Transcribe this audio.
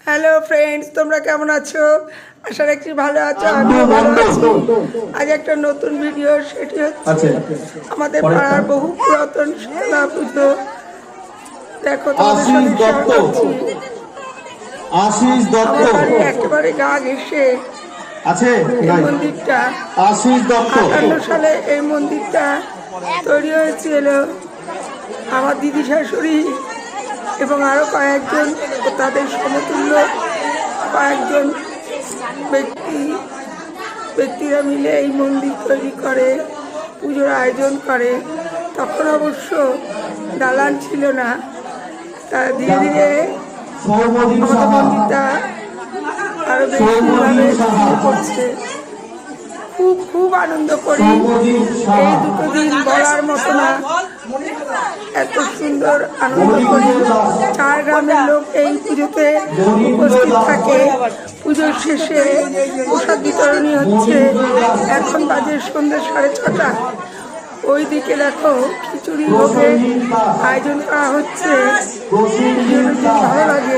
Hello friends, তোমরা কেমন আছো? আশা রাখছি ভালো আছো, আমিও ভালো আছি। আজ একটা নতুন ভিডিও, সেটি হচ্ছে আমাদের পাড়ার বহু পুরাতন শীতলা পুজো। দেখো তোমাদের সঙ্গে শেয়ার করছি। আমার বাড়ি একেবারে গা ঘেঁষে এই মন্দিরটা। 58 সালে এই মন্দিরটা তৈরি হয়েছিল। আমার দিদি শাশুড়ি এবং আরো কয়েকজন ও তাদের সমতুল্য কয়েকজন ব্যক্তিরা মিলে এই মন্দির তৈরি করে, পুজোর আয়োজন করে। তখন অবশ্য দালান ছিল না। তা ধীরে ধীরে আমাদের মন্দিরটা আরো বেশিভাবে ছড়িয়ে পড়ছে। খুব খুব আনন্দ করি। এই দুটো দিন বলার মতো না, এত সুন্দর আনন্দ করি। 4 গ্রামের লোক এই পুজোতে উপস্থিত থাকে। পুজোর শেষে প্রসাদ বিতরণী হচ্ছে। এখন বাজে সন্ধ্যে 6:30। ওই দিকে দেখো খিচুড়ি ভোগের আয়োজন করা হচ্ছে। ভালো লাগে।